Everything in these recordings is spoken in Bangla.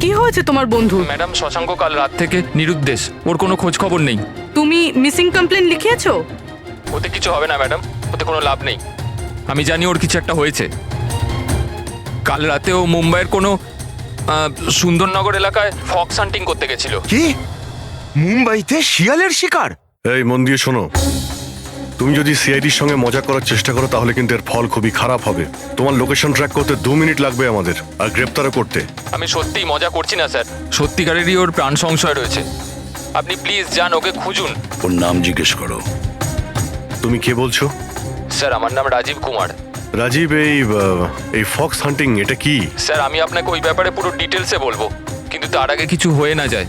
কি হয়েছে তোমার বন্ধু? ম্যাডাম, শশাঙ্ক কাল রাত থেকে নিরুদ্দেশ, ওর কোনো খোঁজ খবর নেই। তুমি মিসিং কমপ্লেন লিখিয়েছো? ওতে কিছু হবে না ম্যাডাম, ওতে কোনো লাভ নেই। আমি জানি ওর কিছু একটা হয়েছে। কাল রাতে ও মুম্বাইয়ের কোনো সুন্দরনগর এলাকায় ফক্স হান্টিং করতে গেছিল। কি? মুম্বাইতে শিয়ালের শিকার? এই মন দিয়ে শোনো, তুমি যদি সিআইডির সঙ্গে মজা করার চেষ্টা করো তাহলে কিন্তু এর ফল খুবই খারাপ হবে। তোমার লোকেশন ট্র্যাক করতে 2 মিনিট লাগবে আমাদের, আর গ্রেপ্তারও করতে। আমি সত্যিই মজা করছি না স্যার, সত্যিকারেরই ওর প্রাণ সংশয় রয়েছে। আপনি প্লিজ যান, ওকে খুঁজুন। ওর নাম জিজ্ঞেস করো। তুমি কে বলছো? স্যার, আমার নাম রাজীব কুমার। রাজীব, এই ফক্স হান্টিং এটা কি? স্যার, আমি আপনাকে ওই ব্যাপারে পুরো ডিটেলসে বলবো, কিন্তু তার আগে কিছু হয়ে না যায়।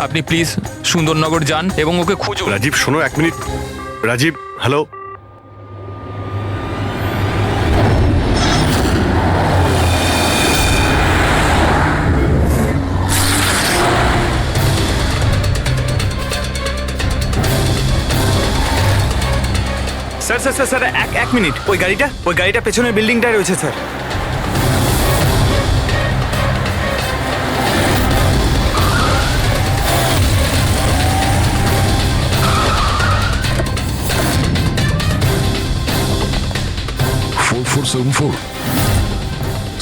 আপনি প্লিজ সুন্দরনগর যান এবং ওকে খুঁজুন। রাজীব শোনো, 1 minute. Rajiv, hello. Sir sir sir sir এক মিনিট। ওই গাড়িটা পেছনের বিল্ডিংটায় রয়েছে স্যার।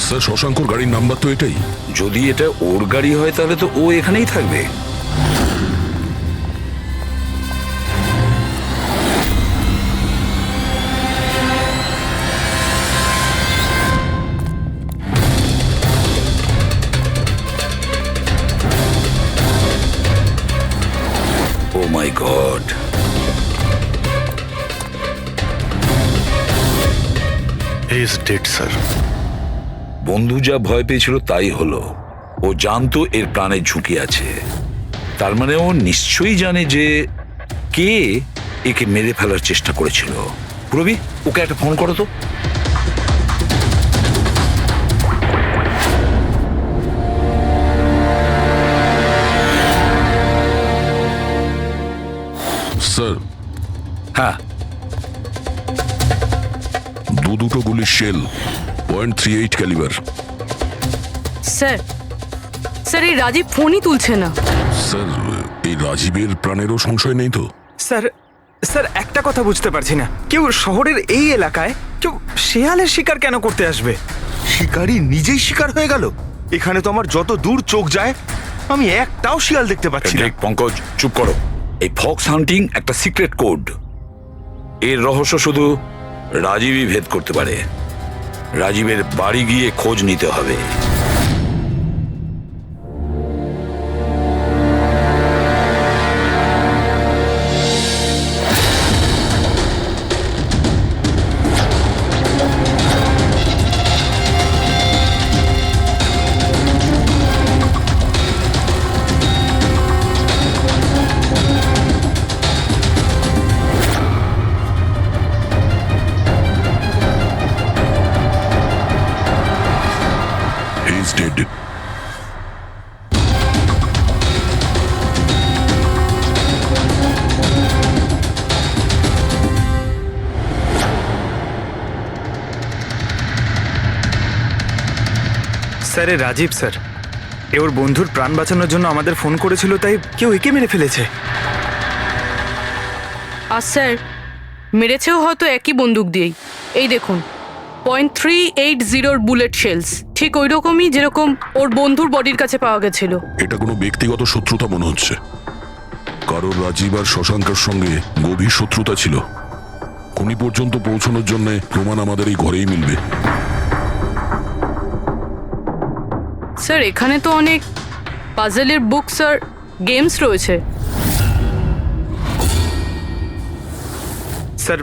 স্যার, শশাঙ্কর গাড়ির নাম্বার তো এটাই। যদি এটা ওর গাড়ি হয় তাহলে তো ও এখানেই থাকবে। Oh my god, he is dead sir. বন্ধু যা ভয় পেয়েছিল তাই হলো। ও জানতো এর প্রাণের ঝুঁকি আছে, তার মানে ও নিশ্চয়ই জানে যে কে একে মেরে ফেলার চেষ্টা করেছিল। রবি, ওকে একটা ফোন করো তো। স্যার, হ্যাঁ, দুটো গুলির শেল, .38 ক্যালিবার। স্যার, স্যার এই রাজীব ফোনই তুলছে না। স্যার, এই রাজীবের প্রাণেরও সংশয় নেই তো? স্যার স্যার একটা কথা বুঝতে পারছি না, কেউ শহরের এই এলাকায় কেউ শেয়ালের শিকার কেন করতে আসবে? শিকারী নিজেই শিকার হয়ে গেল। এখানে তো আমার যত দূর চোখ যায় আমি একটাও শিয়াল দেখতে পাচ্ছি না। দেখ পঙ্কজ, চুপ করো। এই ফক্স হান্টিং একটা সিক্রেট কোড। এর রহস্য শুধু রাজীবই ভেদ করতে পারে। রাজীবের বাড়ি গিয়ে খোঁজ নিতে হবে। He is dead. স্যার, এ রাজীব স্যার, এ ওর বন্ধুর প্রাণ বাঁচানোর জন্য আমাদের ফোন করেছিল, তাই কেউ একে মেরে ফেলেছে। আর স্যার, মেরেছেও হয়তো একই বন্দুক দিয়েই। এই দেখুন, .380 বুলেট শেলস, ঠিক ওই রকমই যেরকম ওর বন্ধুর বডির কাছে পাওয়া গেছিল। এটা কোনো ব্যক্তিগত শত্রুতা মনে হচ্ছে। কারোর রাজীব আর শশাঙ্কের সঙ্গে গভীর শত্রুতা ছিল। খুনি পর্যন্ত পৌঁছানোর জন্য প্রমাণ আমাদের এই ঘরেই মিলবে। স্যার, এখানে তো অনেক পাজেলের বুকস আর গেমস রয়েছে। স্যার,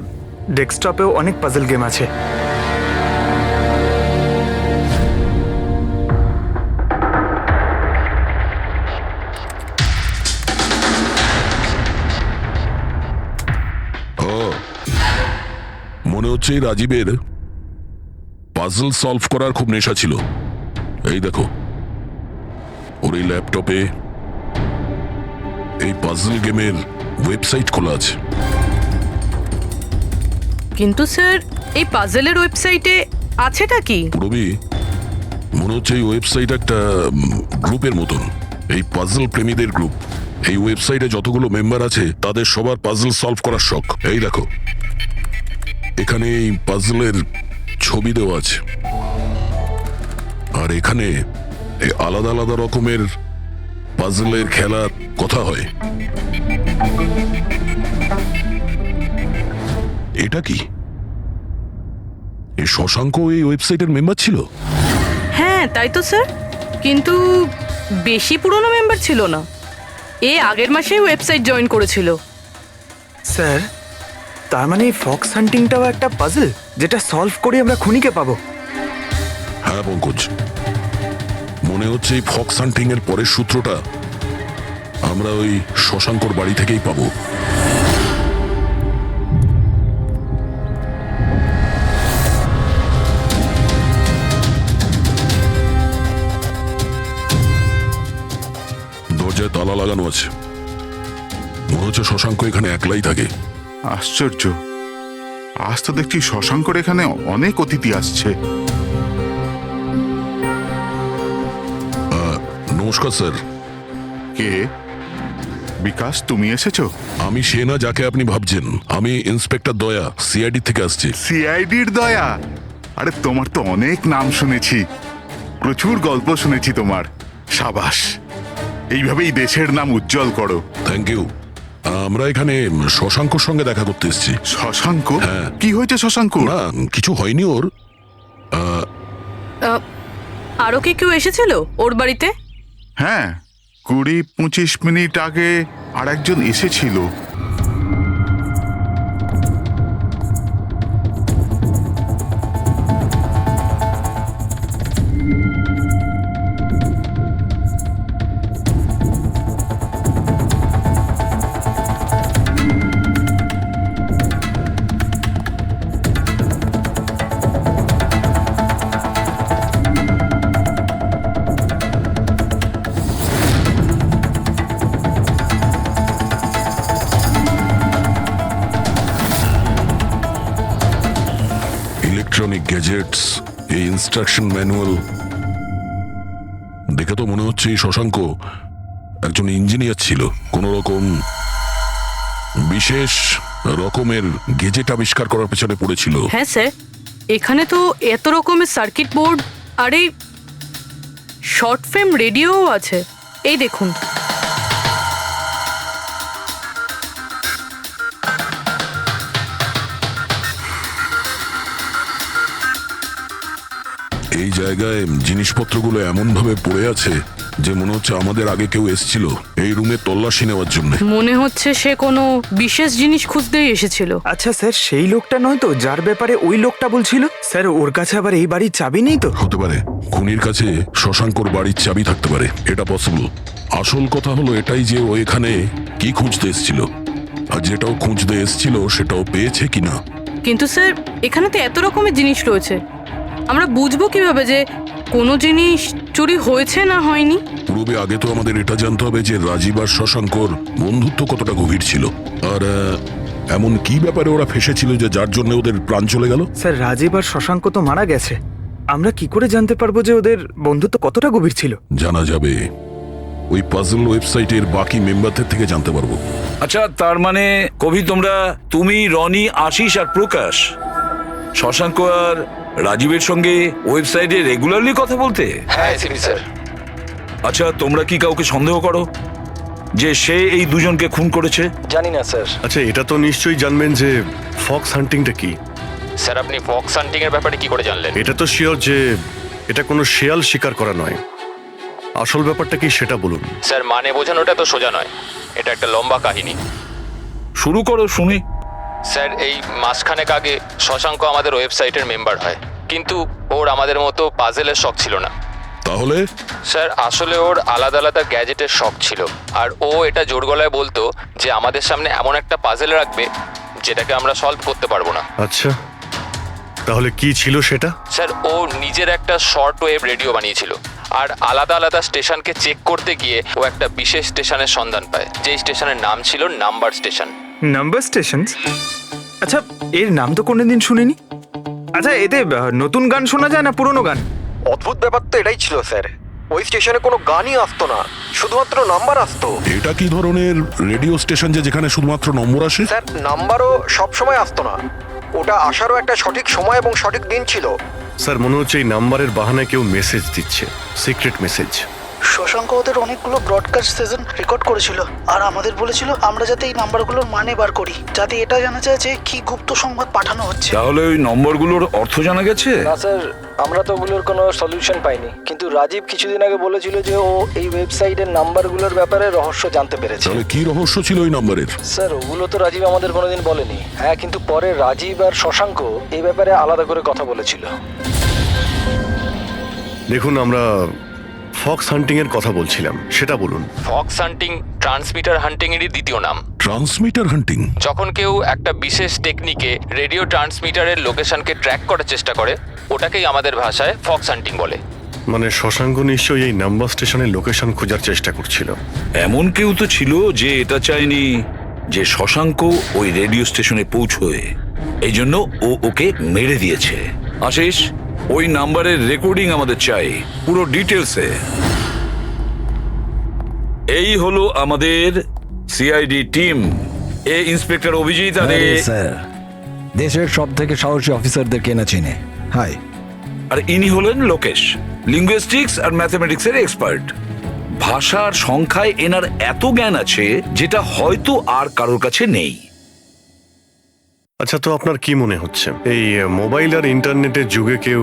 ডেস্কটপেও অনেক পাজল গেম আছে। মনে হচ্ছে এই রাজীবের পাজল সলভ করার খুব নেশা ছিল। এই দেখো, ওর এই ল্যাপটপে এই পাজল গেমের ওয়েবসাইট খোলা আছে। কিন্তু স্যার, এই পাজেলের ওয়েবসাইটে আছেটা কি? রবি, মনে হচ্ছে এই ওয়েবসাইট একটা গ্রুপের মতন, এই পাজল প্রেমীদের গ্রুপ। এই ওয়েবসাইটে যতগুলো মেম্বার আছে তাদের সবার পাজল সলভ করার শখ। এই দেখো, এখানে এই পাজলের ছবি দেওয়া আছে, আর এখানে এই আলাদা আলাদা রকমের পাজলের খেলার কথা হয়। এটা কি? এই শশাঙ্ক এই ওয়েবসাইটের মেম্বার ছিল? হ্যাঁ তাই তো স্যার, কিন্তু বেশি পুরনো মেম্বার ছিল না। এ আগের মাসেই ওয়েবসাইট জয়েন করেছিল। স্যার, তার মানে ফক্স হান্টিংটাও একটা পাজল, যেটা সলভ করে আমরা খুনিকে পাবো। হ্যাঁ পঙ্কজ, মনে হচ্ছে এই ফক্স হান্টিং এর পরের সূত্রটা আমরা ওই শশাঙ্কর বাড়ি থেকেই পাবো। দরজায় তালা লাগানো আছে, মনে হচ্ছে শশাঙ্ক এখানে একলাই থাকে। আশ্চর্য, আজ তো দেখছি শশাঙ্কর এখানে অনেক অতিথি আসছে। নমস্কার স্যার। কে? বিকাশ, তুমি এসেছো? আমি সে না যাকে আপনি ভাবছেন। আমি ইন্সপেক্টর দয়া, সিআইডি থেকে আসছি। সিআইডির দয়া? আরে তোমার তো অনেক নাম শুনেছি, প্রচুর গল্প শুনেছি তোমার। সাবাস, এইভাবেই দেশের নাম উজ্জ্বল করো। Thank you. আমরা এখানে শশাঙ্কর সঙ্গে দেখা করতে এসেছি। শশাঙ্ক? হ্যাঁ। কি হয়েছে শশাঙ্ক? না, কিছু হয়নি ওর। আরও কি কেউ এসেছিল ওর বাড়িতে? হ্যাঁ, 20-25 মিনিট আগে আর একজন এসেছিল। ইলেকট্রনিক গ্যাজেটস, এই ইনস্ট্রাকশন ম্যানুয়াল দেখে তো মনে হচ্ছে এই শশাঙ্ক একজন ইঞ্জিনিয়ার ছিল, কোন রকম বিশেষ রকমের গেজেট আবিষ্কার করার পেছনে পড়েছিল। হ্যাঁ স্যার, এখানে তো এত রকমের সার্কিট বোর্ড আর এই শর্ট ফ্রেম রেডিওও আছে। এই দেখুন। এই জায়গায় জিনিসপত্রগুলো এমন ভাবে পড়ে আছে যে মনে হচ্ছে আমাদের আগে কেউ এসেছিল এই রুমে তল্লাশি নেওয়ার জন্য। মনে হচ্ছে সে কোনো বিশেষ জিনিস খুঁজতেই এসেছিল। আচ্ছা স্যার, সেই লোকটা নয় তো যার ব্যাপারে ওই লোকটা বলছিল? স্যার, ওর কাছে আবার এই বাড়ির চাবি নেই তো? হতে পারে খুনির কাছে শশাঙ্কর বাড়ির চাবি থাকতে পারে, এটা পসিবল। আসল কথা হলো এটাই যে ও এখানে কি খুঁজতে এসেছিল, আর যেটাও খুঁজতে এসেছিল সেটাও পেয়েছে কিনা। কিন্তু স্যার, এখানে তো এত রকমের জিনিস রয়েছে, আমরা বুঝবো কিভাবে যে কোনো জিনিস চুরি হয়েছে না হয়নি? পূর্বে আগে তো আমাদের এটা জানতে হবে যে রাজীব আর শশাঙ্কর বন্ধুত্ব কতটা গভীর ছিল, আর এমন কি ব্যাপারে ওরা ফেসেছিল যে যার জন্য ওদের প্রাণ চলে গেল। স্যার, রাজীব আর শশাঙ্ক তো মারা গেছে, আমরা কি করে জানতে পারবো যে ওদের বন্ধুত্ব কতটা গভীর ছিল? জানা যাবে ওই পাজল ওয়েবসাইটের বাকি মেম্বারদের থেকে জানতে পারবো। আচ্ছা, তার মানে কবি তুমি, রনি, আশিস আর প্রকাশ শশাঙ্ক আর রাজীবের সঙ্গে ওয়েবসাইটে রেগুলারলি কথা বলতে? হ্যাঁ এসিপি স্যার। আচ্ছা, তোমরা কি কাউকে সন্দেহ করো যে সে এই দুজনকে খুন করেছে? জানি না স্যার। আচ্ছা, এটা তো নিশ্চয়ই জানবেন যে ফক্স হান্টিংটা কি। স্যার, আপনি ফক্স হান্টিং এর ব্যাপারে কি করে জানলেন? এটা তো শিওর যে এটা কোনো শেয়াল শিকার করা নয়। আসল ব্যাপারটা কি সেটা বলুন। স্যার, মানে বোঝানোটা তো সোজা নয়, এটা একটা লম্বা কাহিনী। শুরু করো শুনি। স্যার, এই মাসখানেক আগে শশাঙ্ক আমাদের ওয়েবসাইটের মেম্বার হয়, কিন্তু ওর আমাদের মতো পাজেলের শখ ছিল না। তাহলে স্যার, আসলে ওর আলাদা আলাদা গ্যাজেটের শখ ছিল, আর ও এটা জোর গলায় বলতো যে আমাদের সামনে এমন একটা পাজেল রাখবে যেটাকে আমরা সলভ করতে পারবো না। আচ্ছা, তাহলে কি ছিল সেটা? স্যার, ও নিজের একটা শর্ট ওয়েভ রেডিও বানিয়েছিল, আর আলাদা আলাদা স্টেশনকে চেক করতে গিয়ে ও একটা বিশেষ স্টেশনের সন্ধান পায়, যেই স্টেশনের নাম ছিল নাম্বার স্টেশন। Number station? আচ্ছা, এর নাম তো কোনোদিন শুনিনি। আচ্ছা, এতে নতুন গান শোনা যায় না পুরনো গান? অদ্ভুত ব্যাপার তো এটাই ছিল স্যার, ওই স্টেশনে কোনো গানই আসতো না, শুধুমাত্র নাম্বার আসতো। এটা কি ধরনের রেডিও স্টেশন যে যেখানে শুধুমাত্র নম্বর আসে? স্যার নাম্বারও সব সময় আসতো না, ওটা আসারও একটা সঠিক সময় এবং সঠিক দিন ছিল। স্যার মনে হচ্ছে এই নাম্বারের বাহানায় কেউ মেসেজ দিচ্ছে, সিক্রেট মেসেজ। শশাঙ্ক ওদের অনেকগুলো ব্রডকাস্ট সেশন রেকর্ড করেছিল আর আমাদের বলেছিল আমরা যাতে এই নাম্বারগুলোর মানে বার করি, যাতে এটা জানা যায় যে কি গুপ্ত সংবাদ পাঠানো হচ্ছে। তাহলে ওই নম্বরগুলোর অর্থ জানা গেছে? না স্যার, আমরা তো ওগুলোর কোনো সলিউশন পাইনি, কিন্তু রাজীব কিছুদিন আগে বলেছিল যে ও এই ওয়েবসাইটের নাম্বারগুলোর ব্যাপারে রহস্য জানতে পেরেছে। তাহলে কি রহস্য ছিল ওই নাম্বারের? স্যার ওগুলো তো রাজীব আমাদের কোনোদিন বলেনি। হ্যাঁ, কিন্তু পরে রাজীব আর শশাঙ্ক এই ব্যাপারে আলাদা করে কথা বলেছিল। দেখুন, আমরা ফক্স হান্টিং এর কথা বলছিলাম, সেটা বলুন। ফক্স হান্টিং ট্রান্সমিটার হান্টিং এরই দ্বিতীয় নাম। ট্রান্সমিটার হান্টিং? যখন কেউ একটা বিশেষ টেকনিকে রেডিও ট্রান্সমিটারের লোকেশনকে ট্র্যাক করার চেষ্টা করে, ওটাকেই আমাদের ভাষায় ফক্স হান্টিং বলে। মানে শশাঙ্ক নিশ্চয়ই এই নাম্বার স্টেশনের লোকেশন খোঁজার চেষ্টা করছিল। এমন কেউ তো ছিল যে এটা চায়নি যে শশাঙ্ক ওই রেডিও স্টেশনে পৌঁছয়, এই জন্য ও ওকে মেরে দিয়েছে। আশিস, ওই নাম্বারের রেকর্ডিং আমাদের চাই, পুরো ডিটেলসে। এই হলো আমাদের সিআইডি টিম। এ ইন্সপেক্টর অভিজিৎ আর স্যার, দেশের সব থেকে সাহসী অফিসারদের কেনা চিনে। হাই। আর ইনি হলেন লোকেশ, লিঙ্গুইস্টিক্স আর ম্যাথমেটিক্স এর এক্সপার্ট। ভাষার সংখ্যায় এনার এত জ্ঞান আছে যেটা হয়তো আর কারোর কাছে নেই। আচ্ছা, তো আপনার কি মনে হচ্ছে এই মোবাইল আর ইন্টারনেটের যুগে কেউ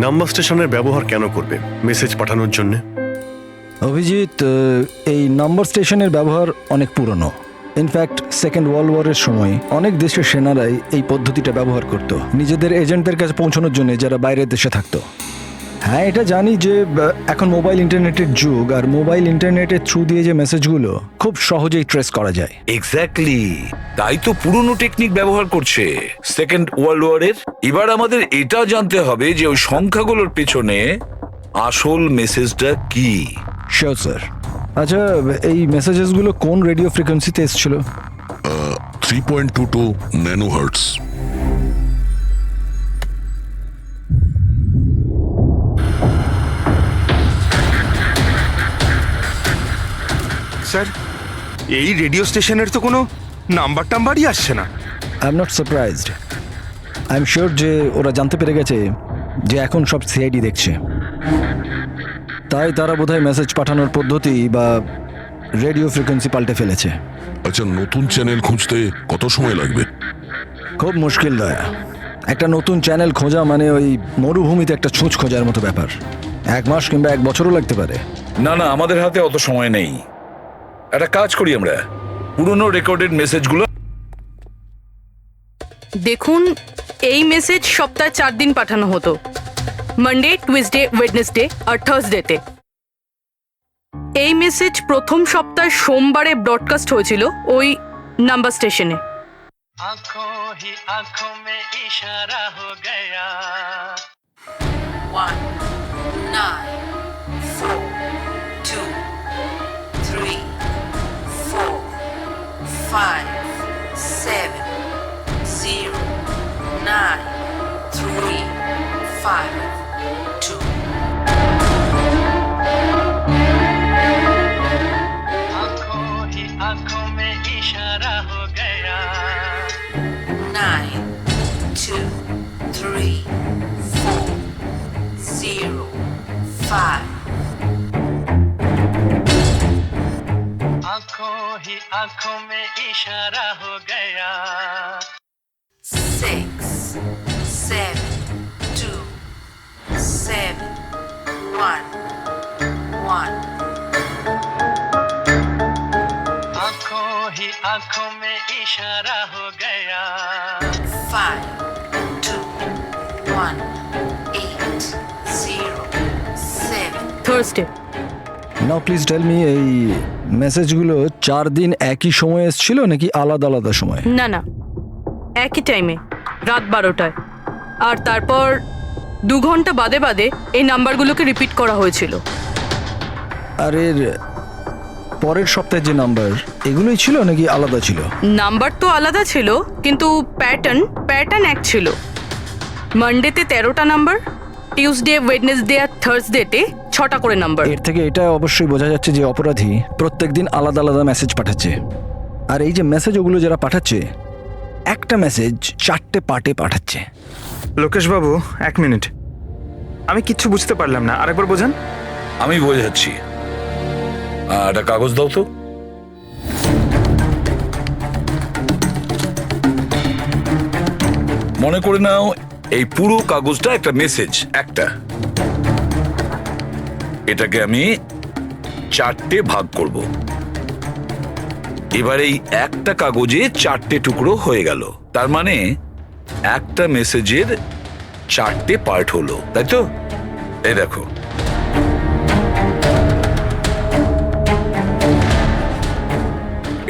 নাম্বার স্টেশনের ব্যবহার কেন করবে মেসেজ পাঠানোর জন্য? অভিজিৎ, এই নাম্বার স্টেশনের ব্যবহার অনেক পুরনো। ইনফ্যাক্ট সেকেন্ড ওয়ার্ল্ড ওয়ারের সময় অনেক দেশের সেনারাই এই পদ্ধতিটা ব্যবহার করত নিজেদের এজেন্টদের কাছে পৌঁছানোর জন্য, যারা বাইরের দেশে থাকতো। হ্যাঁ, এটা জানি যে এখন মোবাইল ইন্টারনেটের যুগ, আর মোবাইল ইন্টারনেটের থ্রু দিয়ে যে মেসেজগুলো খুব সহজেই ট্রেস করা যায়। এক্স্যাক্টলি, তাই তো পুরনো টেকনিক ব্যবহার করছে সেকেন্ড ওয়ার্ল্ড ওয়ারের। এবার আমাদের এটা জানতে হবে যে ওই সংখ্যাগুলোর পেছনে আসল মেসেজটা কি। Sure sir. আচ্ছা, এই মেসেজেসগুলো কোন রেডিও ফ্রিকোয়েন্সিতে এসেছিল? 3.22 ন্যানোহার্টস। স্যার, এই রেডিও স্টেশনের তো কোনো নাম্বার টাম্বারই আসছে না। I am not surprised. I am sure যে ওরা জানতে পেরে গেছে যে এখন সব সিআইডি দেখছে, তাই তারা বোধহয় মেসেজ পাঠানোর পদ্ধতি বা রেডিও ফ্রিকোয়েন্সি পাল্টে ফেলেছে। আচ্ছা, নতুন চ্যানেল খুঁজতে কত সময় লাগবে? খুব মুশকিল দয়া। একটা নতুন চ্যানেল খোঁজা মানে ওই মরুভূমিতে একটা ছুঁচ খোঁজার মতো ব্যাপার। 1 মাস কিংবা 1 বছরও লাগতে পারে। না না, আমাদের হাতে অত সময় নেই। একটা কাজ করি, আমরা পুরনো রেকর্ডেড মেসেজগুলো। দেখুন, এই মেসেজ সপ্তাহে 4 দিন পাঠানো হতো, মানডে, টুইসডে, ওয়েডনেসডে আর থার্সডেতে। এই মেসেজ প্রথম সপ্তাহে সোমবারে ব্রডকাস্ট হয়েছিল ওই নাম্বার স্টেশনে। आंखों ही आंखों में इशारा हो गया। 1 9 4 2 3 4 5 7 0 9 3 5 2। आंखों ही आंखों में इशारा हो गया। 9 2 3 4 0 5। आंखों ही आंखों में इशारा हो गया। 6 7 2 7 1 1। आंखों ही आंखों में इशारा हो गया। 5 2 1 8 0 7। Thursday. Now please tell me, এই মেসেজগুলো 4 দিন একই সময় এসেছিল নাকি আলাদা আলাদা সময়? না না, একই টাইমে, রাত 12টায়। আর তারপর 2 ঘন্টা বাদে বাদে এই নাম্বারগুলোকে রিপিট করা হয়েছিল। আর এর পরের সপ্তাহে যে নাম্বার, এগুলোই ছিল নাকি আলাদা ছিল? নাম্বার তো আলাদা ছিল, কিন্তু প্যাটার্ন এক ছিল। মানডেতে 13টা নাম্বার, টিউসডে, ওয়েডনেসডে আর থার্সডেতে 6টা করে নাম্বার। এর থেকে এটা অবশ্যই বোঝা যাচ্ছে যে অপরাধী প্রত্যেকদিন আলাদা আলাদা মেসেজ পাঠাচ্ছে। আর এই যে মেসেজ ওগুলো যারা পাঠাচ্ছে, একটা মেসেজ 4টে পার্টে পাঠাচ্ছে। লোকেশ বাবু, 1 মিনিট, আমি কিচ্ছু বুঝতে পারলাম না, আরেকবার বোঝান। আমি বোঝাচ্ছি। একটা কাগজ দাও তো। মনে করে নাও এই পুরো কাগজটা একটা মেসেজ, একটা। এটাকে আমি 4টে ভাগ করব। এবার এই একটা কাগজে 4টে টুকরো হয়ে গেল। তার মানে একটা মেসেজের 4টে পার্ট হলো, তাই তো? এই দেখো,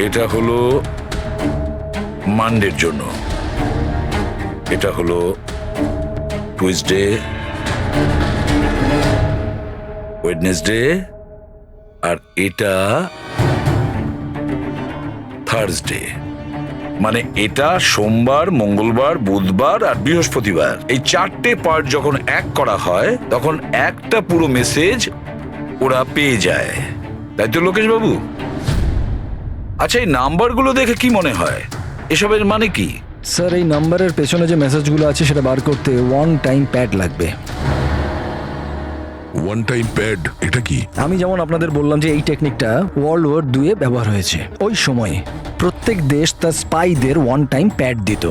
এটা হলো মানডের জন্য, এটা হলো টুইসডে, ওয়েডনেসডে, আর এটা থার্সডে। মানে এটা সোমবার, মঙ্গলবার, বুধবার আর বৃহস্পতিবার। এই 4টে পার্ট যখন এক করা হয় তখন একটা পুরো মেসেজ ওরা পেয়ে যায়, তাই তো লোকেশ বাবু? আচ্ছা, এই নাম্বারগুলো দেখে কি মনে হয়, এসবের মানে কি? স্যার, এই নাম্বারের পেছনে যে মেসেজগুলো আছে সেটা বার করতে 1 টাইম প্যাড লাগবে। 1 টাইম প্যাড এটা কি? আমি যেমন আপনাদের বললাম যে এই টেকনিকটা ওয়ার্ল্ড ওয়ার 2 ব্যবহার হয়েছে। ওই সময় প্রত্যেক দেশ তার স্পাইদের 1 টাইম প্যাড দিত,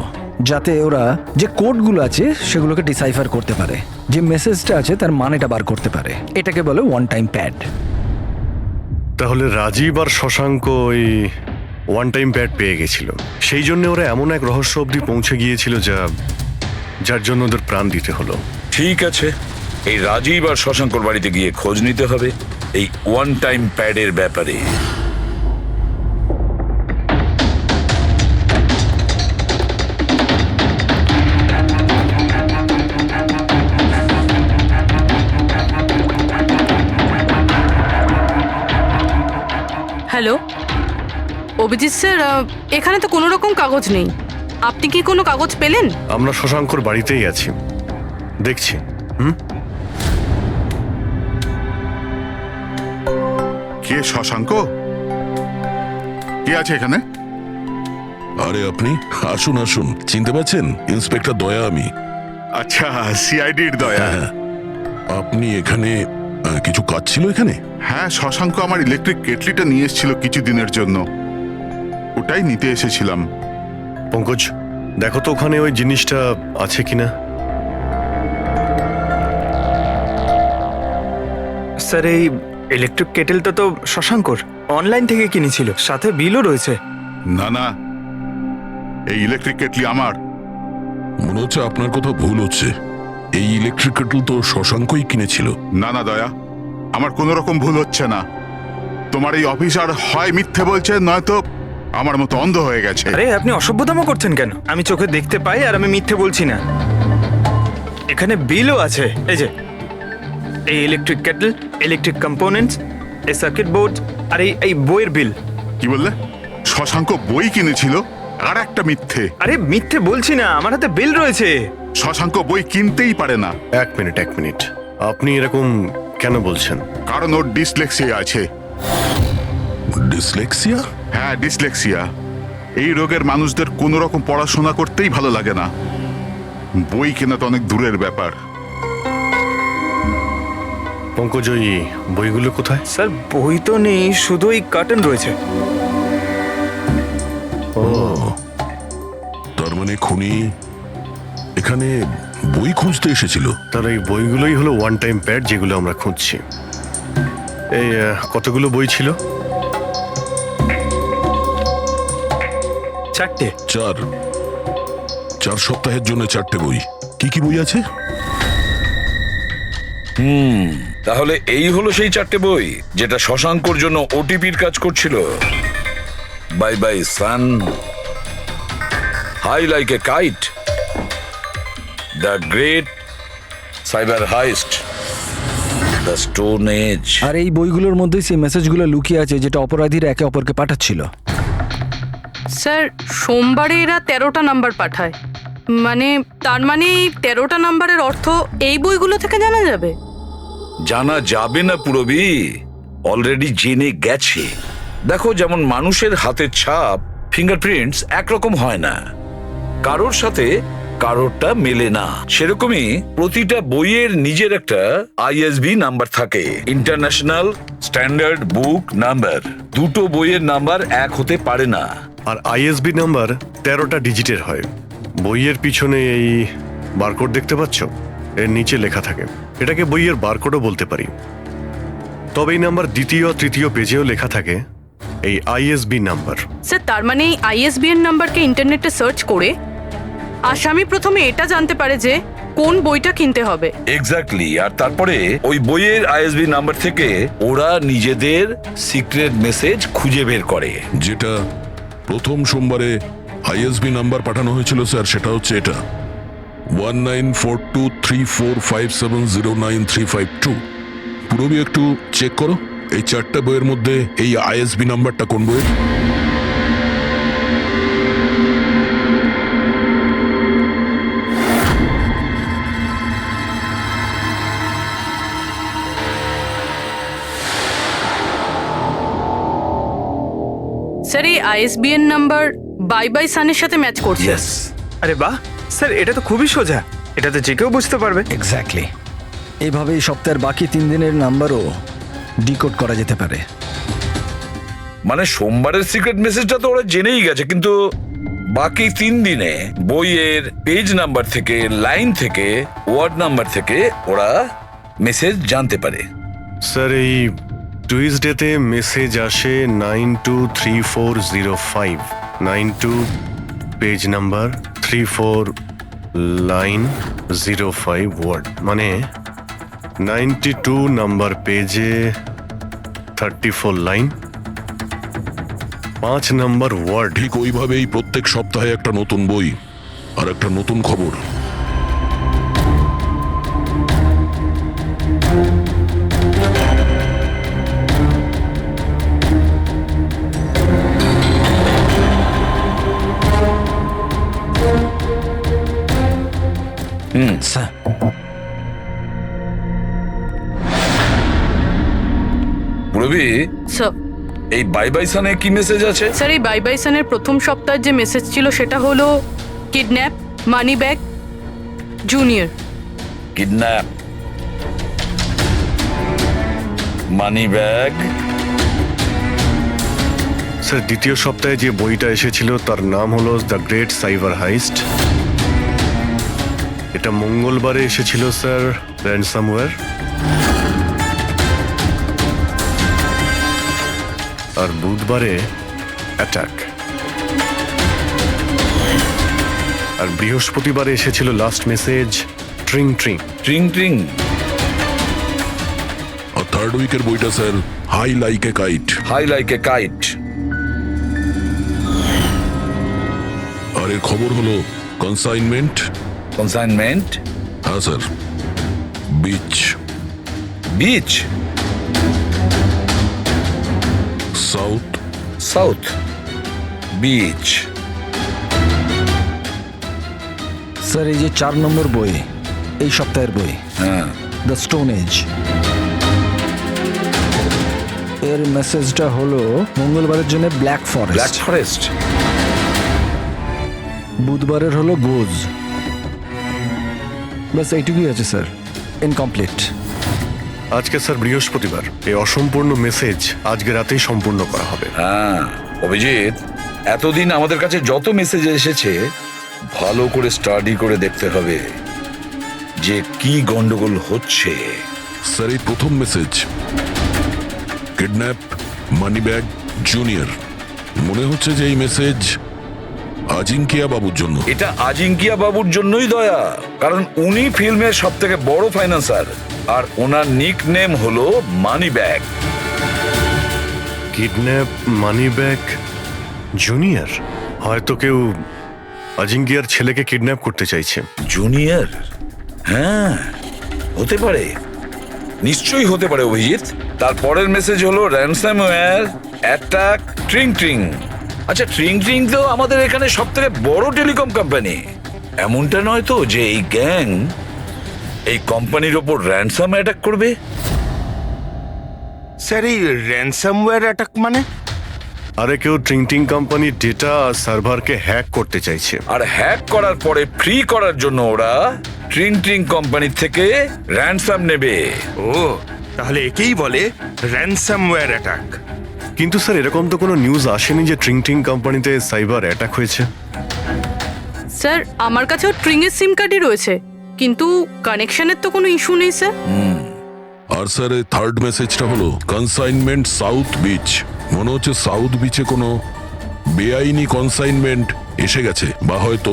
যাতে ওরা যে কোডগুলো আছে সেগুলোকে ডিসাইফার করতে পারে, যে মেসেজটা আছে তার মানেটা বার করতে পারে। এটাকে বলে 1 টাইম প্যাড। তাহলে রাজীব আর শশাঙ্ক ওই 1 টাইম প্যাড পেয়ে গেছিল, সেই জন্য ওরা এমন এক রহস্য অবধি পৌঁছে গিয়েছিল যার জন্য ওদের প্রাণ দিতে হলো। ঠিক আছে, এই রাজীব আর শশাঙ্কর বাড়িতে গিয়ে খোঁজ নিতে হবে এই 1 টাইম প্যাডের ব্যাপারে। হ্যালো অভিজিৎ স্যার, এখানে তো কোনো রকম কাগজ নেই। আপনি কি কোনো কাগজ পেলেন? আমরা শশাঙ্কর বাড়িতেই আছি, দেখছি। কে শশাঙ্ক? কে আছে এখানে? আরে আপনি আসুন আসুন, চিনতে পারছেন? ইন্সপেক্টর দয়া আমি। আচ্ছা, সিআইডির দয়া। আপনি এখানে কিছু কাজ ছিল এখানে? হ্যাঁ, শশাঙ্ক আমার ইলেকট্রিক কেটলিটা নিয়ে এসেছিল কিছু দিনের জন্য, ওটাই নিতে এসেছিলাম। পঙ্কজ, দেখো তো ওখানে ওই জিনিসটা আছে কিনা। স্যার, এই ইলেকট্রিক কেটেলটা তো শশাঙ্কর অনলাইন থেকে কিনেছিল, সাথে বিলও রয়েছে। না না, এই ইলেকট্রিক কেটলি আমার। মনে হচ্ছে আপনার কোথাও ভুল হচ্ছে। এই ইলেকট্রিক কেটল তো শশাঙ্কই কিনেছিল। না না দয়া, আমার কোনো রকম ভুল হচ্ছে না। তোমার এই অফিসার হয় মিথ্যে বলছে, নয়তো আমার মতো অন্ধ হয়ে গেছে। আরে আপনি অসভ্যতামো করছেন কেন? আমি চোখে দেখতে পাই আর আমি মিথ্যে বলছি না। এখানে বিলও আছে, এই যে এই ইলেকট্রিক কেটল, ইলেকট্রিক কম্পোনেন্টস, এই সার্কিট বোর্ড আর এই বইয়ের বিল। কি বললে? শশাঙ্ক বই কিনেছিল? আর একটা মিথ্যে। আরে মিথ্যে বলছি না, আমার হাতে বিল রয়েছে। শশাঙ্ক বই কিনতেই পারে না। 1 মিনিট, আপনি এরকম কেন বলছেন? কারণ ওর ডিসলেক্সিয়া আছে। ডিসলেক্সিয়া? হ্যাঁ, ডিসলেক্সিয়া। এই রোগের মানুষদের কোনো রকম পড়াশোনা করতেই ভালো লাগে না। বই কেনা তো অনেক দূরের ব্যাপার। পঙ্কজ, ওই বইগুলো কোথায়? স্যার, বই তো নেই, শুধু এই কার্টন রয়েছে। ও, তার মানে খুনি এখানে বই খুঁজতে এসেছিল। তার এই বইগুলোই হলো 1 টাইম প্যাড, যেগুলো আমরা খুঁজছি। এই কতগুলো বই ছিল? 4টে। 4 সপ্তাহের জন্য 4টে বই। কি কি বই আছে? তাহলে এই হলো সেই 4টে বই যেটা শশাঙ্কর জন্য ওটিপির কাজ করছিল। Bye bye sun, high like a kite, the great cyber heist, the stone age. আর এই বইগুলোর মধ্যে সেই মেসেজগুলো লুকিয়ে আছে যেটা অপরাধীরা একে অপরকে পাঠাচ্ছিল। স্যার, সোমবারে এরা 13টা নাম্বার পাঠায়, মানে তার মানে এই 13টা নাম্বারের অর্থ এই বইগুলো থেকে জানা যাবে? জানা যাবে না পুরবি, অলরেডি জেনে গেছে। দেখো, যেমন মানুষের হাতের ছাপ ফিঙ্গারপ্রিন্টস একরকম হয় না, কারোর সাথে কারোরটা মেলে না, সেরকমই প্রতিটা বইয়ের নিজের একটা আইএসবি নাম্বার থাকে, ইন্টারন্যাশনাল স্ট্যান্ডার্ড বুক নাম্বার। দুটো বইয়ের নাম্বার এক হতে পারে না। আর আইএসবি নাম্বার 13টা ডিজিটের হয়। বইয়ের পিছনে এই বারকোড দেখতে পাচ্ছ, এর নিচে লেখা থাকে। এটাকে বইয়ের বারকোডও বলতে পারি। তবে এই নাম্বার দ্বিতীয় তৃতীয় পেজেও লেখা থাকে এই আইএসবি নাম্বার। স্যার, তার মানে এই আইএসবিএন নাম্বারকে ইন্টারনেটে সার্চ করে আসামি প্রথমে এটা জানতে পারে যে কোন বইটা কিনতে হবে। এক্স্যাক্টলি। আর তারপরে ওই বইয়ের আইএসবি নাম্বার থেকে ওরা নিজেদের সিক্রেট মেসেজ খুঁজে বের করে। যেটা প্রথম সোমবারে আইএসবি নাম্বার পাঠানো হয়েছিল স্যার, সেটা হচ্ছে এটা 194234570935 পুরবি একটু চেক করো এই 4টা বইয়ের মধ্যে এই আইএসবি নাম্বারটা কোন বইয়ের। স্যার, এই আইএসবিএন নাম্বার বাই বাই সানের সাথে ম্যাচ করছে। আরে বাহ স্যার, এটা তো খুবই সোজা, এটা তো যে কেউ বুঝতে পারবে। এক্স্যাক্টলি। এইভাবেই সপ্তাহের বাকি 3 দিনের নাম্বারও ডিকোড করা যেতে পারে। মানে সোমবারের সিক্রেট মেসেজটা তো ওরা জেনেই গেছে, কিন্তু বাকি 3 দিনে বইয়ের পেজ নাম্বার থেকে, লাইন থেকে, ওয়ার্ড নাম্বার থেকে ওরা মেসেজ জানতে পারে। স্যার, এই টুইসডেতে মেসেজ আসে 923405, 92 পেজ নাম্বার, 34 লাইন, 05 ওয়ার্ড, মানে 92 নাম্বার পেজে 34 লাইন, 5 নাম্বার ওয়ার্ড। ঠিক ওইভাবেই প্রত্যেক সপ্তাহে একটা নতুন বই আর একটা নতুন খবর। স্যার, পুরবি, স্যার, এই বাই বাই সানে কি মেসেজ আছে? স্যার, এই বাই বাই সানের প্রথম সপ্তাহের যে মেসেজ ছিল সেটা হলো kidnap, money bag, junior. Kidnap, money bag. Sir, দ্বিতীয় সপ্তাহে যে বইটা এসেছিল তার নাম হলো দ্য গ্রেট সাইবার হাইস্ট। এটা মঙ্গলবারে এসেছিল স্যার, র্যানসামওয়্যার। আর বুধবারে অ্যাটাক। আর বৃহস্পতিবারে এসেছিল last message tring tring. Tring tring. আর থার্ড উইকের বইটা sir high like a kite. High like a kite. আর এর খবর হলো কনসাইনমেন্ট। কনসাইনমেন্ট? হ্যাঁ sir. Beach. Beach? South. South beach. Sir, এই যে 4 নম্বর বই, এই সপ্তাহের বই, হ্যাঁ, দ্য স্টোন এজ, এর মেসেজটা হলো মঙ্গলবারের জন্য ব্ল্যাক ফরেস্ট। Black forest. বুধবারের হলো গোজ। বাস এইটুকুই আছে স্যার, ইনকমপ্লিট। আজকে স্যার বৃহস্পতিবার, এই অসম্পূর্ণ মেসেজ আজকে রাতেই সম্পূর্ণ করা হবে। হ্যাঁ অভিজিৎ, এতদিন আমাদের কাছে যত মেসেজ এসেছে ভালো করে স্টাডি করে দেখতে হবে যে কি গন্ডগোল হচ্ছে। স্যার, এই প্রথম message kidnap, money bag, junior, মনে হচ্ছে যে এই মেসেজ আজিঙ্কিয়া বাবুর জন্য। এটা আজিঙ্কিয়া বাবুর জন্যই দয়া, কারণ উনি ফিল্মের সব থেকে বড় ফাইন্যান্সার আর ওনার নিক নেম হলো money bag. Kidnap, money bag, junior. হয়তো কেউ আজিঙ্কিয়ার ছেলেকে কিডন্যাপ করতে চাইছে। জুনিয়র? হ্যাঁ, হতে পারে, নিশ্চয়ই হতে পারে অভিজিৎ। তারপরের মেসেজ হলো র্যানসামওয়্যার, অ্যাটাক, ট্রিং ট্রিং। আচ্ছা, ট্রিং ট্রিং তো আমাদের এখানে সব থেকে বড় টেলিকম কোম্পানি। এমনটা নয় তো যে এই গ্যাং এই কোম্পানির ওপর র্যানসাম অ্যাটাক করবে? স্যার এই র্যানসামওয়্যার অ্যাটাক মানে? আরে কেউ ট্রিং কোম্পানির ডেটা আর সার্ভারকে হ্যাক করতে চাইছে। আর হ্যাক করার পরে ফ্রি করার জন্য ওরা ট্রিং কোম্পানির থেকে র্যানসাম নেবে। ও, তাহলে একেই বলে র্যানসামওয়্যার অ্যাটাক। কিন্তু স্যার এরকম তো কোনো নিউজ আসেনি যে ট্রিং কোম্পানিতে সাইবার অ্যাটাক হয়েছে। স্যার আমার কাছেও ট্রিংয়ের সিম কার্ডই রয়েছে, কিন্তু কানেকশনের তো কোনো ইস্যু নেই স্যার। আর স্যার এই থার্ড মেসেজটা হলো কনসাইনমেন্ট সাউথ বিচ। মনে হচ্ছে সাউথ বিচে কোনো বেআইনি কনসাইনমেন্ট এসে গেছে বা হয়তো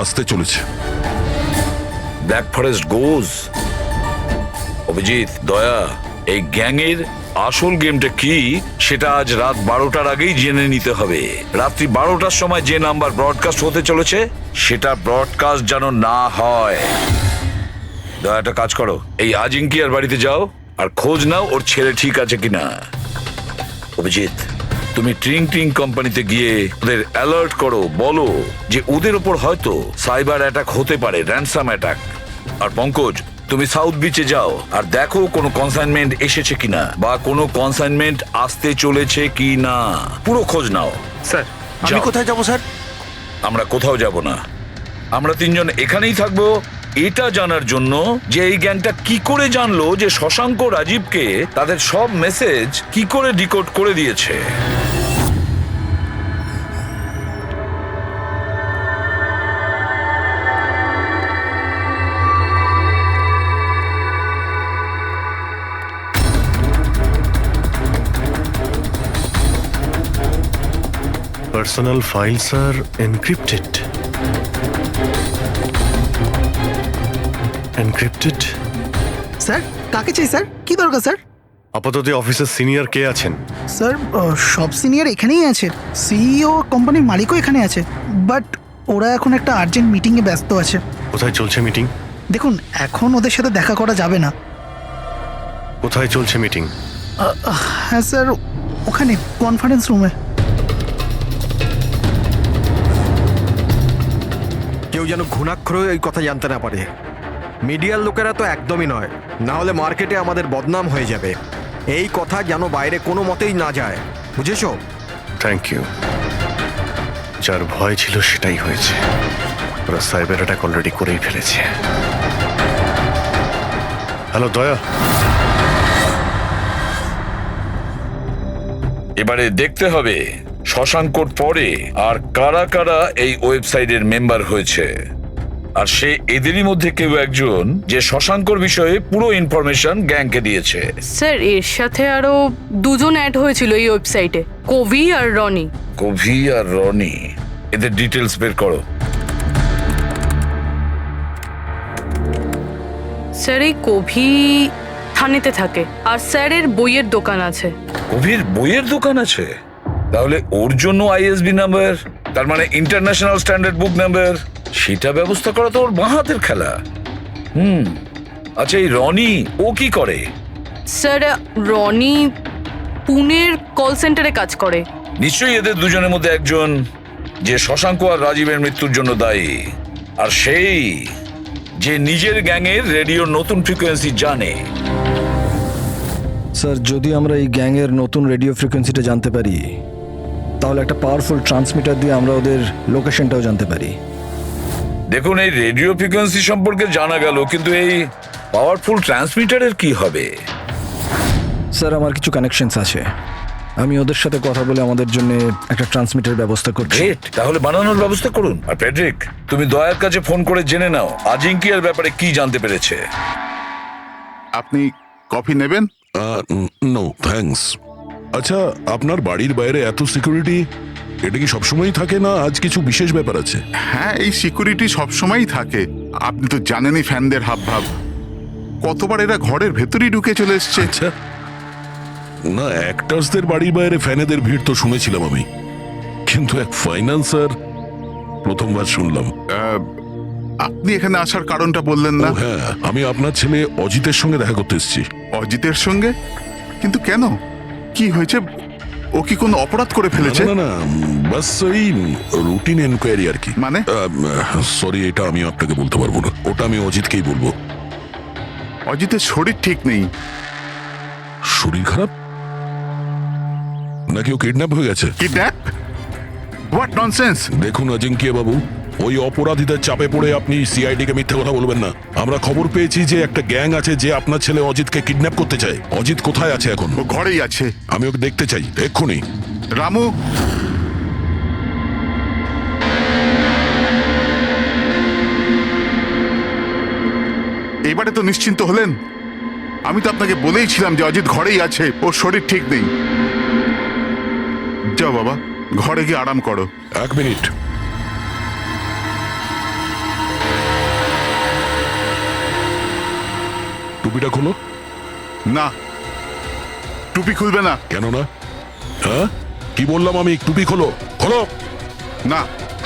আসতে চলেছে। ব্ল্যাক ফরেস্ট গোজ। অভিজিৎ, দয়া, এই গ্যাংয়ের আসল গেমটা কি সেটা আজ রাত 12টার আগেই জেনে নিতে হবে। রাত্রি 12টার সময় যে নাম্বার ব্রডকাস্ট হতে চলেছে সেটা ব্রডকাস্ট যেন না হয়। দয়া, একটা কাজ করো, এই আজিঙ্কিয়ার বাড়িতে যাও আর খোঁজ নাও ওর ছেলে ঠিক আছে কিনা। অভিজিৎ, তুমি ট্রিং কোম্পানিতে গিয়ে ওদের অ্যালার্ট করো, বলো যে ওদের ওপর হয়তো সাইবার অ্যাটাক হতে পারে, র্যানসাম অ্যাটাক। আর পঙ্কজ, তুমি সাউথ বিচে যাও আর দেখো কোনো কনসাইনমেন্ট এসেছে কিনা বা কোনো কনসাইনমেন্ট আসতে চলেছে কিনা, পুরো খোঁজ নাও। স্যার আমি যাও। কোথায় যাব স্যার? আমরা কোথাও যাব না, আমরা তিনজন এখানেই থাকবো এটা জানার জন্য যে এই গ্যাংটা কি করে জানলো যে শশাঙ্ক রাজীবকে তাদের সব মেসেজ কি করে ডিকোড করে দিয়েছে। পার্সোনাল ফাইলস আর এনক্রিপ্টেড। এনক্রিপ্টেড? স্যার কাকে চাই স্যার? কি দরকার স্যার? আপাতত অফিসের সিনিয়র কে আছেন? স্যার সব সিনিয়র এখানেই আছে, সিইও কোম্পানির মালিকও এখানে আছে, বাট ওরা এখন একটা আর্জেন্ট মিটিংয়ে ব্যস্ত আছে। কোথায় চলছে মিটিং? দেখুন এখন ওদের সাথে দেখা করা যাবে না। কোথায় চলছে মিটিং? হ্যাঁ স্যার, ওখানে কনফারেন্স রুমে। কেউ যেন ঘুণাক্ষরেও এই কথা জানতে না পারে। মিডিয়ার লোকেরা তো একদমই নয়, না হলে মার্কেটে আমাদের বদনাম হয়ে যাবে। এই কথা যেন বাইরে কোনো মতেই না যায়, বুঝেছো? Thank you. যার ভয় ছিল সেটাই হয়েছে। ওরা সাইবার অ্যাটাক অলরেডি করেই ফেলেছে। হ্যালো দয়া, এবারে দেখতে হবে শশাঙ্কর পরে আর কারা কারা এই ওয়েবসাইটের মেম্বার হয়েছে। আর সে এদেরই মধ্যে কেউ একজন যে শশাঙ্কর বিষয়ে পুরো ইনফরমেশন গ্যাংকে দিয়েছে। স্যার এর সাথে আরো দুজন অ্যাড হয়েছিল এই ওয়েবসাইটে, কবি আর রনি। কবি আর রনি, এদের ডিটেলস বের করো। স্যার এই কবি থানেতে থাকে, আর স্যারের বইয়ের দোকান আছে। কবির বইয়ের দোকান আছে? তাহলে ওর জন্য আইএসবি নাম্বার, তার মানে ইন্টারন্যাশনাল স্ট্যান্ডার্ড বুক নাম্বার, সেটা ব্যবস্থা করা তো ওর বাঁ হাতের খেলা। আচ্ছা এই রনি ও কি করে? স্যার রনি পুনের কল সেন্টারে কাজ করে। নিশ্চয়ই এদের দুজনের মধ্যে একজন যে শশাঙ্ক আর রাজীবের মৃত্যুর জন্য দায়ী, আর সেই যে নিজের গ্যাংয়ের রেডিওর নতুন ফ্রিকোয়েন্সি জানে। স্যার যদি আমরা এই গ্যাংয়ের নতুন রেডিও ফ্রিকোয়েন্সিটা জানতে পারি, তাহলে একটা পাওয়ারফুল ট্রান্সমিটার দিয়ে আমরা ওদের লোকেশনটাও জানতে পারি। দেখুন এই রেডিও ফ্রিকোয়েন্সি সম্পর্কে জানা গেল, কিন্তু এই পাওয়ারফুল ট্রান্সমিটারের কি হবে? স্যার আমার কিছু কানেকশনস আছে, আমি ওদের সাথে কথা বলে আমাদের জন্য একটা ট্রান্সমিটার ব্যবস্থা করছি। গ্রেট, তাহলে বানানোর ব্যবস্থা করুন। আর প্যাট্রিক, তুমি দয়ার কাছে ফোন করে জেনে নাও আজিঙ্কিয়ার ব্যাপারে কি জানতে পেরেছে। আপনি কফি নেবেন? No thanks. আচ্ছা, আপনার বাড়ির বাইরে এত সিকিউরিটি, এটা কি সবসময়ই থাকে না আজ কিছু বিশেষ ব্যাপার আছে? হ্যাঁ, এই সিকিউরিটি সবসময়ই থাকে। আপনি তো জানেনই ফ্যানদের হাবভাব। কতবার এরা ঘরের ভেতরেই ঢুকে চলে এসছে। আচ্ছা, না অ্যাক্টার্সদের বাড়ির বাইরে ফ্যানেদের ভিড় তো শুনেছিলাম আমি, কিন্তু এক ফাইন্যান্সার প্রথমবার শুনলাম। আপনি এখানে আসার কারণটা বললেন না? হ্যাঁ, আমি আপনার ছেলে অজিতের সঙ্গে দেখা করতে এসেছি। অজিতের সঙ্গে? কিন্তু কেন, কি হয়েছে? ও কি কোনো অপরাধ করে ফেলেছে? না না বাস এই রুটিন এনকোয়ারি আর কি। মানে? সরি, এটা আমি আপনাকে বলতে পারবো না, ওটা আমি অজিতকেই বলবো। অজিতের শরীর ঠিক নেই। শরীর খারাপ নাকি ও কিডন্যাপ হয়ে গেছে? কিডন্যাপ? What nonsense! দেখুন অজিঙ্কিয়া বাবু, ওই অপরাধীদের চাপে পড়ে আপনি সিআইডি কে মিথ্যে কথা বলবেন না। আমরা খবর পেয়েছি যে একটা গ্যাং আছে যে আপনার ছেলে অজিতকে কিডন্যাপ করতে চায়। অজিত কোথায় আছে এখন? ও ঘরেই আছে। আমি ওকে দেখতে চাই এক্ষুনি। রামু, এবারে তো নিশ্চিন্ত হলেন? আমি তো আপনাকে বলেইছিলাম যে অজিত ঘরেই আছে, ওর শরীর ঠিক নেই। যাও বাবা, ঘরে গিয়ে আরাম করো। 1 মিনিট। টুপিটা খোলো। না, টুপি খুলবে না। কেন না? হ্যাঁ, কি বললাম আমি? টুপি খোলো, খোলো। না।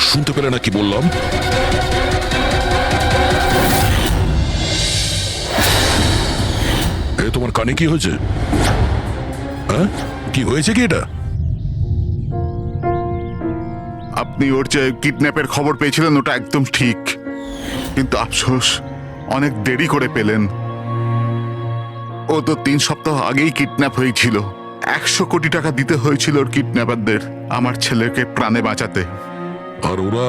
শুনতে পেলে না কি বললাম? এ তোমার কানে কি হয়েছে? হ্যাঁ, কি হয়েছে কি এটা? আপনি ওর যে কিডন্যাপের খবর পেয়েছিলেন ওটা একদম ঠিক, কিন্তু আফসোস অনেক দেরি করে পেলেন। ও তো 3 সপ্তাহ আগেই কিডন্যাপ হয়েছিল। 100 কোটি টাকা দিতে হয়েছিল ওর কিডন্যাপারদের আমার ছেলেকে প্রাণে বাঁচাতে। আর ওরা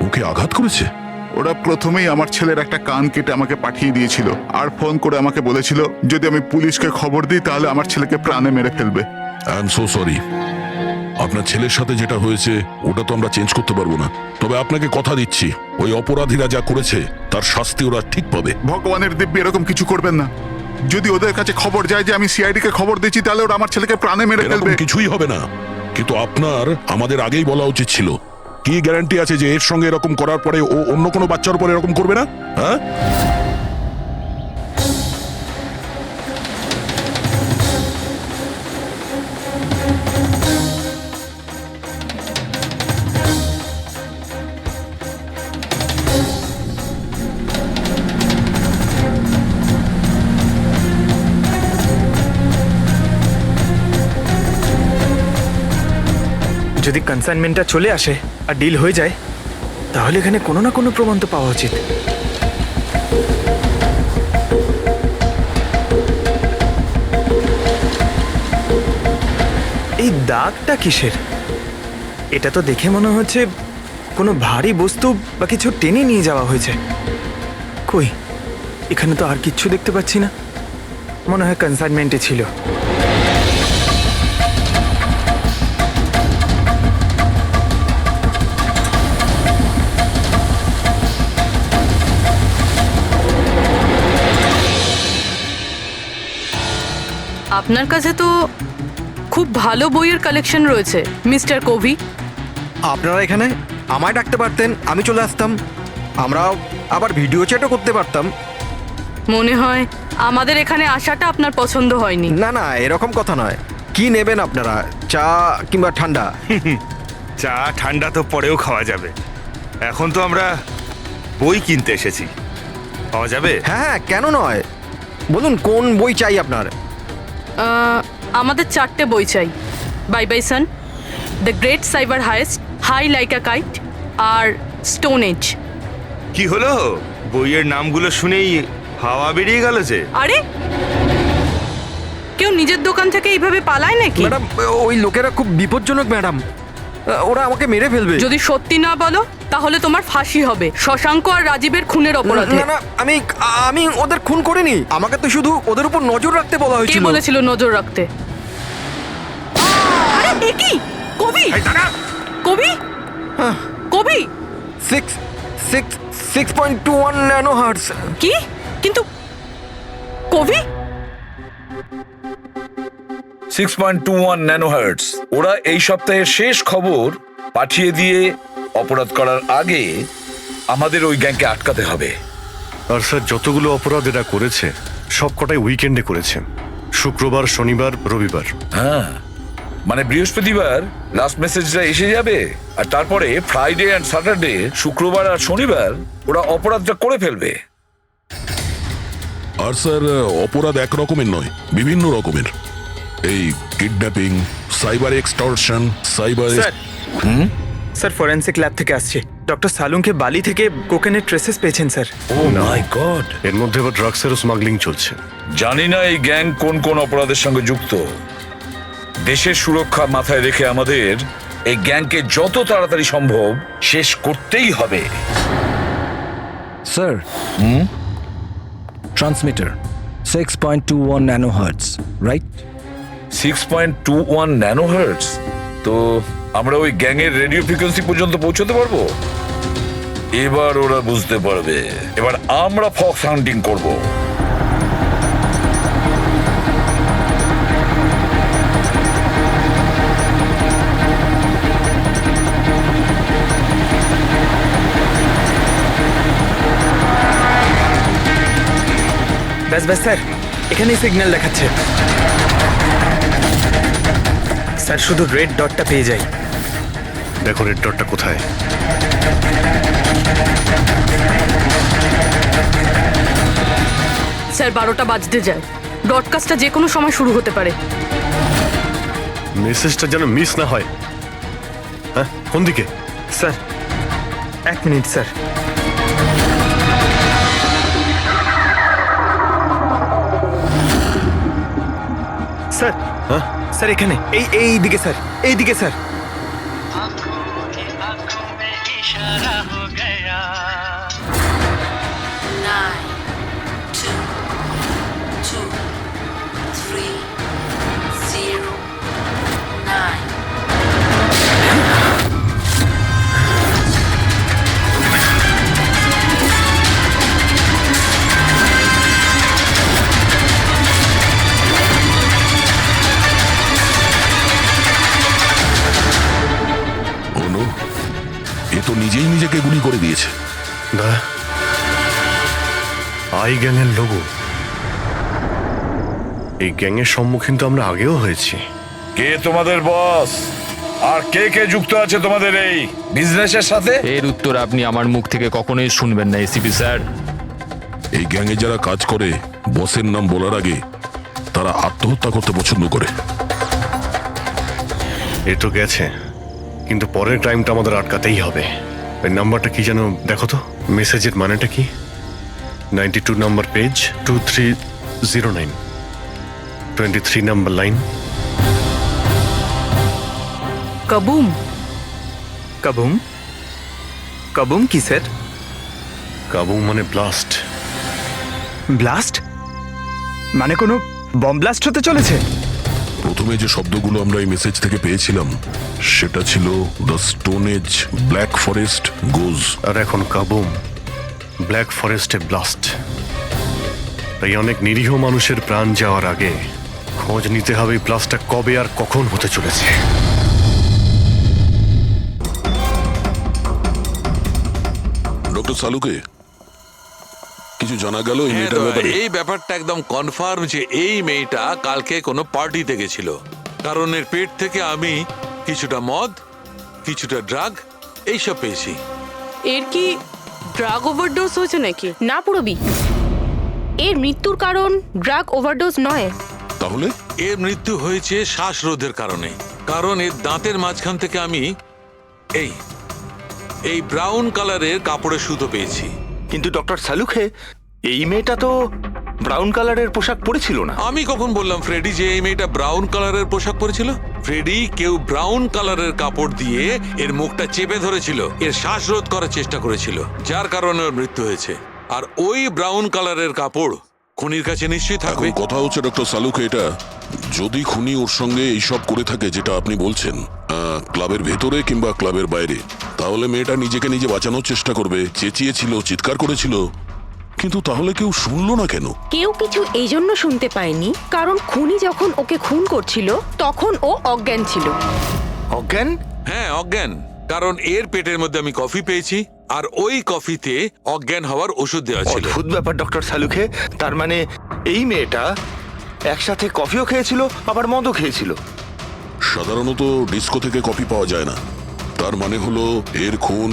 ওকে আঘাত করেছে? ওরা প্রথমেই আমার ছেলের একটা কান কেটে আমাকে পাঠিয়ে দিয়েছিল, আর ফোন করে আমাকে বলেছিল যদি আমি পুলিশকে খবর দিই তাহলে আমার ছেলেকে প্রাণে মেরে ফেলবে। I am so sorry. আপনার ছেলের সাথে যেটা হয়েছে ওটা তো আমরা চেঞ্জ করতে পারবো না, তবে আপনাকে কথা দিচ্ছি ওই অপরাধীরা যা করেছে তার শাস্তি ওরা ঠিক পাবে। ভগবানের দিব্যি এরকম কিছু করবেন না। যদি ওদের কাছে খবর যায় যে আমি সিআইডি কে খবর দিচ্ছি তাহলে ওরা আমার ছেলেকে প্রাণে মেরে ফেলবে। এরকম কিছুই হবে না, কিন্তু আপনার আমাদের আগেই বলা উচিত ছিল। কি গ্যারান্টি আছে যে এর সঙ্গে এরকম করার পরে ও অন্য কোনো বাচ্চার উপর এরকম করবে না? হ্যাঁ, যদি কনসাইনমেন্টটা চলে আসে আর ডিল হয়ে যায় তাহলে এখানে কোনো না কোনো প্রমাণ তো পাওয়া উচিত। এই দাগটা কিসের? এটা তো দেখে মনে হচ্ছে কোনো ভারী বস্তু বা কিছু টেনে নিয়ে যাওয়া হয়েছে। কই, এখানে তো আর কিচ্ছু দেখতে পাচ্ছি না। মনে হয় কনসাইনমেন্টে ছিল। আপনার কাছে তো খুব ভালো বইয়ের কালেকশন রয়েছে মিস্টার কোভি। আপনারা এখানে আমায় ডাকতে পারতেন, আমি চলে আসতাম। আমরা আবার ভিডিও চ্যাটও করতে পারতাম। মনে হয় আমাদের এখানে আসাটা আপনার পছন্দ হয়নি। না না, এরকম কথা নয়। কি নেবেন আপনারা, চা কিংবা ঠান্ডা? চা ঠান্ডা তো পরেও খাওয়া যাবে, এখন তো আমরা বই কিনতে এসেছি। পাওয়া যাবে? হ্যাঁ হ্যাঁ, কেন নয়, বলুন কোন বই চাই আপনার? আমাদের 4টে বই চাই। Bye bye sun, the great cyber heist, high like a kite আর স্টোন এজ। কি হলো, বইয়ের নামগুলো শুনেই হাওয়া বেরিয়ে গেল যে? আরে কেউ নিজের দোকান থেকে এইভাবে পালায় নাকি? ম্যাডাম, ওই লোকেরা খুব বিপজ্জনক ম্যাডাম, ওরা আমাকে মেরে ফেলবে। যদি সত্যি না বলো তাহলে তোমার ফাঁসি হবে শশাঙ্ক আর রাজীবের খুনের অপরাধে। না না, আমি ওদের খুন করিনি। আমাকে তো শুধু ওদের উপর নজর রাখতে বলা কে হয়েছিল। বলেছিল নজর রাখতে? আরে এ কি? কবি, কবি, কবি 6.21 ন্যানো হার্টজ। কি? কিন্তু কবি 6.21 ন্যানোহার্টজ। ওরা এই সপ্তাহের শেষ খবর পাঠিয়ে দিয়ে অপরাধ করার আগে আমাদের ওই গ্যাংকে আটকাতে হবে। আর স্যার, যতগুলো অপরাধ এরা করেছে সব কটাই উইকেন্ডে করেছে, শুক্রবার, শনিবার, রবিবার। হ্যাঁ, মানে বৃহস্পতিবার লাস্ট মেসেজটা এসে যাবে, আর তারপরে ফ্রাইডে অ্যান্ড স্যাটারডে, শুক্রবার আর শনিবার ওরা অপরাধটা করে ফেলবে। আর স্যার, অপরাধ এক রকমের নয়, বিভিন্ন রকমের। এই kidnapping, cyber extortion, cyber sir sir forensic lab থেকে আসছে। ডক্টর সালুংকে বালি থেকে কোকেনের ট্রেসেস পেয়েছেন স্যার। ও মাই গড, এর মধ্যে আবার ড্রাগসেরও স্মাগলিং চলছে। জানি না এই গ্যাং কোন কোন অপরাধের সঙ্গে যুক্ত। দেশের সুরক্ষা মাথায় রেখে আমাদের এই গ্যাংকে যত তাড়াতাড়ি সম্ভব শেষ করতেই হবে। Sir, transmitter 6.21 nanohertz, right? 6.21 nanohertz. তো আমরা ওই গ্যাংয়ের রেডিও ফ্রিকোয়েন্সি পর্যন্ত পৌঁছতে পারবো? এবার ওরা বুঝতে পারবে। এবার আমরা ফক্স হান্টিং করব। ব্যাস ব্যাস স্যার, এখানেই সিগন্যাল দেখাচ্ছে। স্যার শুধু রেড ডটটা পেয়ে যাই। দেখো রেড ডটটা কোথায়। স্যার 12টা বাজতে যায়, ব্রডকাস্টটা যে কোনো সময় শুরু হতে পারে। মেসেজটা যেন মিস না হয়। হ্যাঁ, কোন দিকে? Sir 1 minute sir. স্যার হ্যাঁ স্যার এখানে, এই দিকে স্যার, এই দিকে স্যার। आंखों ही आंखों में इशारा हो गया 9, 2, 2, 3, 0, 9. অনু, এ তো নিজেই নিজেকে গুলি করে দিয়েছে। না, আই গ্যাংয়ের লোগো। এই গ্যাংয়ের সম্মুখীন তো আমরা আগেও হয়েছি। কে তোমাদের বস আর কে কে যুক্ত আছে তোমাদের এই বিজনেসের সাথে? এর উত্তর আপনি আমার মুখ থেকে কখনোই শুনবেন না এসিপি স্যার। এই গ্যাংয়ে যারা কাজ করে বসের নাম বলার আগে তারা আত্মহত্যা করতে পছন্দ করে। এ তো গেছে, কিন্তু পরের ক্রাইমটা আমাদের আটকাতেই হবে। ওই নাম্বারটা কি যেন দেখো তো, মেসেজের মানেটা কি? 92 নাম্বার পেজ 2309, 23 নাম্বার লাইন। কাবুম। কাবুম? কাবুম কি স্যার? কাবুম মানে ব্লাস্ট। ব্লাস্ট মানে কোনো বম ব্লাস্ট হতে চলেছে? প্রথমে যে শব্দগুলো আমরা এই মেসেজ থেকে পেয়েছিলাম সেটা ছিল the stone age, black forest goes. আর এখন কাবুম, ব্ল্যাক ফরেস্টে ব্লাস্ট। তাই অনেক নিরীহ মানুষের প্রাণ যাওয়ার আগে খোঁজ নিতে হবে এই ব্লাস্টটা কবে আর কখন হতে চলেছে। ডক্টর সালুকে কিছু জানা গেল এই মেয়েটার ব্যাপারে? এই ব্যাপারটা একদম কনফার্ম যে এই মেয়েটা কালকে কোনো পার্টিতে গেছিল, কারণ এর পেট থেকে আমি কিছুটা মদ, কিছুটা ড্রাগ এইসব পেয়েছি। এর কি ড্রাগ ওভারডোজ হয়েছে নাকি? না পুরবি, এর মৃত্যুর কারণ ড্রাগ ওভারডোজ নয়। তাহলে এর মৃত্যু হয়েছে শ্বাসরোধের কারণে, কারণ এর দাঁতের মাঝখান থেকে আমি এই ব্রাউন কালারের কাপড়ের সুতো পেয়েছি। কিন্তু ডক্টর সালুখে, এই মেয়েটা তো ব্রাউন কালারের পোশাক পরেছিল না। আমি কখন বললাম ফ্রেডি যে এই মেয়েটা ব্রাউন কালারের পোশাক পরেছিল? ফ্রেডি, কেউ ব্রাউন কালারের কাপড় দিয়ে এর মুখটা চেপে ধরেছিল, এর শ্বাসরোধ করার চেষ্টা করেছিল, যার কারণে ওর মৃত্যু হয়েছে। আর ওই ব্রাউন কালারের কাপড় খুনির কাছে নিশ্চয়ই থাকবে। এখন কথা হচ্ছে ডক্টর সালুকে, এটা যদি খুনি ওর সঙ্গে এইসব করে থাকে যেটা আপনি বলছেন, ক্লাবের ভেতরে কিংবা ক্লাবের বাইরে, তাহলে মেয়েটা নিজেকে নিজে বাঁচানোর চেষ্টা করবে, চেঁচিয়েছিল, চিৎকার করেছিল, কিন্তু তাহলে কেউ শুনলো না কেন? কেউ কিছু এই জন্য শুনতে পায়নি কারণ খুনি যখন ওকে খুন করছিল তখন ও অজ্ঞান ছিল। অজ্ঞান? হ্যাঁ, অজ্ঞান, কারণ এর পেটের মধ্যে আমি কফি পেয়েছি আর ওই কফিতে অজ্ঞান হওয়ার ওষুধ দেওয়া ছিল। অদ্ভুত ব্যাপার ডক্টর সালুখে, তার মানে এই মেয়েটা একসাথে কফিও খেয়েছিল আবার মদও খেয়েছিল। সাধারণত ডিস্কো থেকে কফি পাওয়া যায় না, তার মানে হলো এর খুন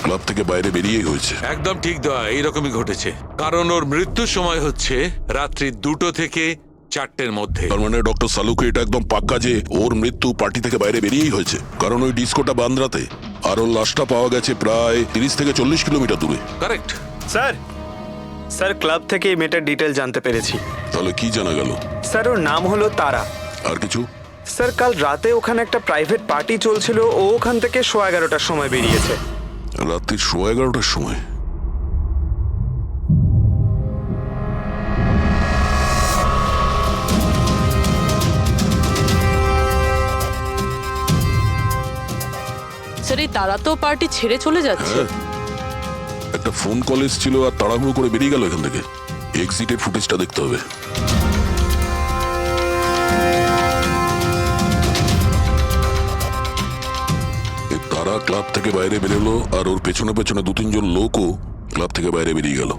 ক্লাব থেকে বাইরে বেরিয়েই হয়েছে। একদম ঠিক, দয়া এইরকমই ঘটেছে, কারণ ওর মৃত্যুর সময় হচ্ছে রাত্রি 2টো থেকে 4টের মধ্যে। তার মানে ডক্টর সালুকে এটা একদম পাক্কা যে ওর মৃত্যু পার্টি থেকে বাইরে বেরিয়েই হয়েছে, কারণ ওই ডিস্কোটা বান্দ রাতে, আর ওর লাশটা পাওয়া গেছে প্রায় 30 থেকে 40 কিলোমিটার দূরে। কারেক্ট। স্যার ক্লাব থেকে এই মেয়েটার ডিটেল জানতে পেরেছি। তাহলে কি জানা গেল? স্যার ওর নাম হলো তারা। আর কিছু? স্যার কাল রাতে ওখানে একটা প্রাইভেট পার্টি চলছিল, ও ওখান থেকে 11:15টার সময় বেরিয়েছে। রাত্রি 11:15টার সময়? স্যার এই তারা তো পার্টি ছেড়ে চলে যাচ্ছে। একটা ফোন কল এসেছিল আর তাড়াহুড়ো করে বেরিয়ে গেল এখান থেকে। এক্সিটের ফুটেজটা দেখতে হবে। তারা ক্লাব থেকে বাইরে বেরোলো আর ওর পেছনে পেছনে 2-3 জন লোকও ক্লাব থেকে বাইরে বেরিয়ে গেল।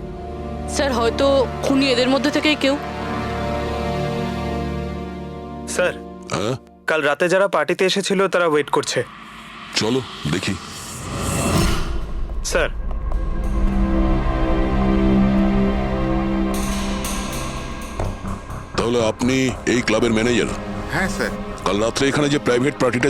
স্যার হয়তো খুনি এদের মধ্যে থেকেই কেউ। স্যার কাল রাতে যারা পার্টিতে এসেছিল তারা ওয়েট করছে। চলো দেখি। স্যার তাহলে আপনি এই ক্লাবের ম্যানেজার? হ্যাঁ স্যার। কাল রাত্রে এখানে যে প্রাইভেট পার্টিটা